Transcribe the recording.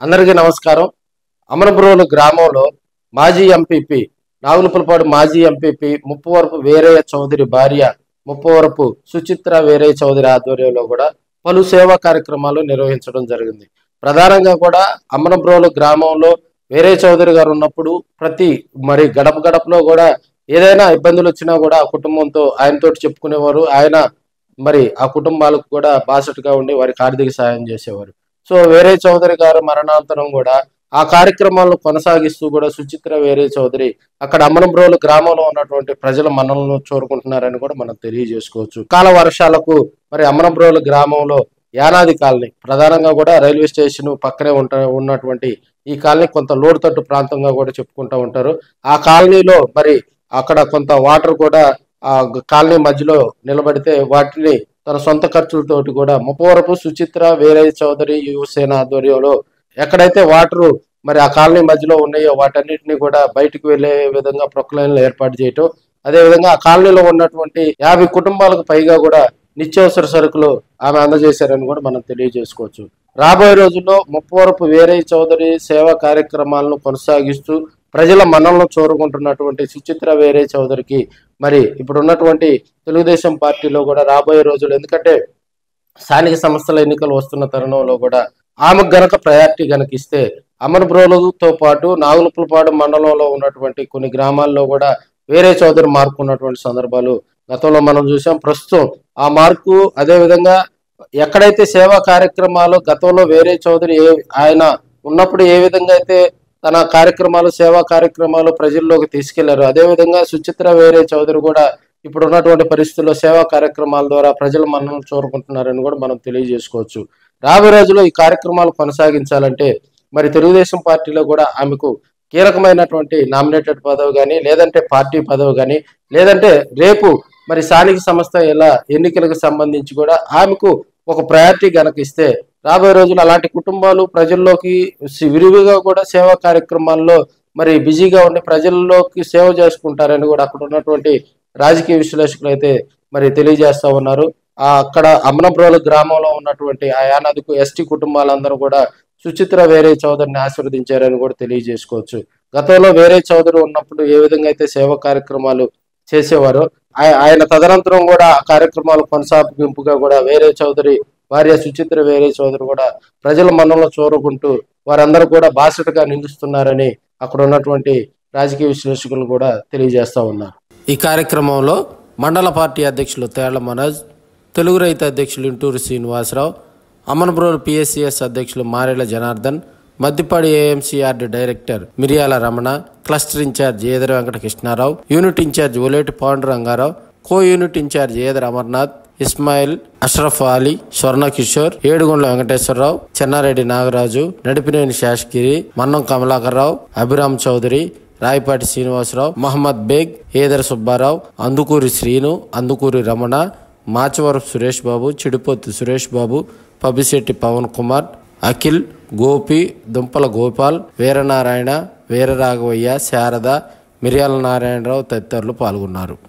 అందరికీ నమస్కారం. అమరపురం గ్రామంలో మాజీ ఎంపీపీ నాగులపులపాడు మాజీ ఎంపీపీ ముప్పవరపు వీరయ్య చౌదరి భార్య ముప్పవరపు సుచిత్ర వీరయ్య చౌదరి ఆధ్వర్యంలో కూడా పలు సేవా కార్యక్రమాలు నిర్వహించడం జరిగింది. ప్రధానంగా కూడా అమరపురం గ్రామంలో వీరయ్య చౌదరి గారు ఉన్నప్పుడు ప్రతి గడప గడపలో కూడా ఏదైనా ఇబ్బందులు వచ్చినా కూడా ఆ కుటుంబంతో ఆయనతోటి చెప్పుకునేవారు. ఆయన ఆ కుటుంబాలకు కూడా బాసటగా ఉండి వారికి ఆర్థిక సహాయం చేసేవారు. సో వీరయ్య చౌదరి గారు మరణాంతరం కూడా ఆ కార్యక్రమాలను కొనసాగిస్తూ కూడా సుచిత్ర వీరయ్య చౌదరి అక్కడ అమరపురం గ్రామంలో ఉన్నటువంటి ప్రజల మన్ననలను చూరుకుంటున్నారని కూడా మనం తెలియజేసుకోవచ్చు. కాల వర్షాలకు అమరపురం గ్రామంలో యానాది కాలనీ ప్రధానంగా కూడా రైల్వే స్టేషన్ పక్కనే ఉన్నటువంటి ఈ కాలనీ కొంత లోటుతట్టు ప్రాంతంగా కూడా చెప్పుకుంటూ ఉంటారు. ఆ కాలనీలో అక్కడ కొంత వాటర్ కూడా ఆ కాలనీ మధ్యలో నిలబడితే వాటిని తన సొంత ఖర్చులతోటి కూడా ముప్పవరపు సుచిత్ర వీరయ్య చౌదరి యువసేన ఆధ్వర్యంలో ఎక్కడైతే వాటరు ఆ కాలనీ మధ్యలో ఉన్నాయో వాటన్నిటిని కూడా బయటకు వెళ్లే విధంగా ప్రొక్లైన్లు ఏర్పాటు చేయటం, అదేవిధంగా ఆ కాలనీలో ఉన్నటువంటి 50 కుటుంబాలకు పైగా కూడా నిత్యావసర సరుకులు ఆమె అందజేశారని కూడా మనం తెలియజేసుకోవచ్చు. రాబోయే రోజుల్లో ముప్పవరపు వీరయ్య చౌదరి సేవా కార్యక్రమాలను కొనసాగిస్తూ ప్రజల మన్ననలు చూరుకుంటున్నటువంటి సుచిత్ర వీరయ్య చౌదరికి ఇప్పుడు ఉన్నటువంటి తెలుగుదేశం పార్టీలో కూడా రాబోయే రోజులు, ఎందుకంటే స్థానిక సంస్థల ఎన్నికలు వస్తున్న తరుణంలో కూడా ఆమెకు గనక ప్రయారిటీ గనక ఇస్తే అమరపురంతో పాటు నాగులపులపాడు మండలంలో ఉన్నటువంటి కొన్ని గ్రామాల్లో కూడా వీరయ్య చౌదరి మార్పు ఉన్నటువంటి సందర్భాలు గతంలో మనం చూసాం. ప్రస్తుతం ఆ మార్పు, అదేవిధంగా ఎక్కడైతే సేవా కార్యక్రమాలు గతంలో వీరయ్య చౌదరి ఆయన ఉన్నప్పుడు ఏ విధంగా అయితే తన కార్యక్రమాలు సేవా కార్యక్రమాలు ప్రజల్లోకి తీసుకెళ్లారు, అదేవిధంగా సుచిత్ర వీరయ్య చౌదరి కూడా ఇప్పుడు ఉన్నటువంటి పరిస్థితుల్లో సేవా కార్యక్రమాల ద్వారా ప్రజల మన్ననలు చూరుకుంటున్నారని కూడా మనం తెలియజేసుకోవచ్చు. రాబోయే రోజుల్లో ఈ కార్యక్రమాలు కొనసాగించాలంటే తెలుగుదేశం పార్టీలో కూడా ఆమెకు కీలకమైనటువంటి నామినేటెడ్ పదవి కానీ, లేదంటే పార్టీ పదవి కానీ, లేదంటే రేపు స్థానిక సంస్థ ఎన్నికలకు సంబంధించి కూడా ఆమెకు ఒక ప్రయారిటీ గనక ఇస్తే రాబోయే రోజులు అలాంటి కుటుంబాలు ప్రజల్లోకి విరివిగా కూడా సేవా కార్యక్రమాల్లో బిజీగా ఉండి ప్రజల్లోకి సేవ చేసుకుంటారని కూడా అక్కడ ఉన్నటువంటి రాజకీయ విశ్లేషకులు అయితే తెలియజేస్తా ఉన్నారు. అక్కడ అమరపురం గ్రామంలో ఉన్నటువంటి ఆ యానాదికు ఎస్టీ కుటుంబాలందరూ కూడా సుచిత్ర వీరయ్య చౌదరిని ఆశీర్వదించారని కూడా తెలియజేసుకోవచ్చు. గతంలో వీరయ్య చౌదరి ఉన్నప్పుడు ఏ విధంగా అయితే సేవా కార్యక్రమాలు చేసేవారో ఆయన తదనంతరం కూడా ఆ కార్యక్రమాలు కొనసాగింపుగా కూడా వీరయ్య చౌదరి భార్య సుచిత్ర వీరయ్య చౌదరి కూడా ప్రజల మన్ననలు చూరుకుంటూ వారందరూ కూడా బాసటగా నిలుస్తున్నారని అక్కడ ఉన్నటువంటి రాజకీయ విశ్లేషకులు కూడా తెలియజేస్తా ఉన్నారు. ఈ కార్యక్రమంలో మండల పార్టీ అధ్యక్షులు తేళ్ల మనోజ్, తెలుగు రైతు అధ్యక్షులు ఇంటూరు శ్రీనివాసరావు, అమరపురం పిఎస్సిఎస్ అధ్యక్షులు Marella Janardhan, మద్దిపాడి AMCRD director Miriyala Ramana, cluster incharge Edara Venkata Krishnarao, unit incharge Oleti Pandurangarao, co unit incharge Edara Amarnath, Ismail, Ashraf Ali, Swarna Kishore, ఏడుగుండ్ల Venkateswararao, Chennareddy Nagaraju, Nadipineni Seshagiri, మన్నం కమలాకర్రావు, అభిరామ్ చౌదరి, రాయపాటి శ్రీనివాసరావు, మహమ్మద్ బేగ్, ఏదర సుబ్బారావు, అందుకూరి శ్రీను, అందుకూరి రమణ, మాచవరపు సురేష్ బాబు, చిడిపొత్తి సురేష్ బాబు, పబ్బిశెట్టి పవన్ కుమార్, అఖిల్, గోపి, దుంపల గోపాల్, వీరనారాయణ, వీరరాఘవయ్య, శారద, మిర్యాల నారాయణరావు తదితరులు పాల్గొన్నారు.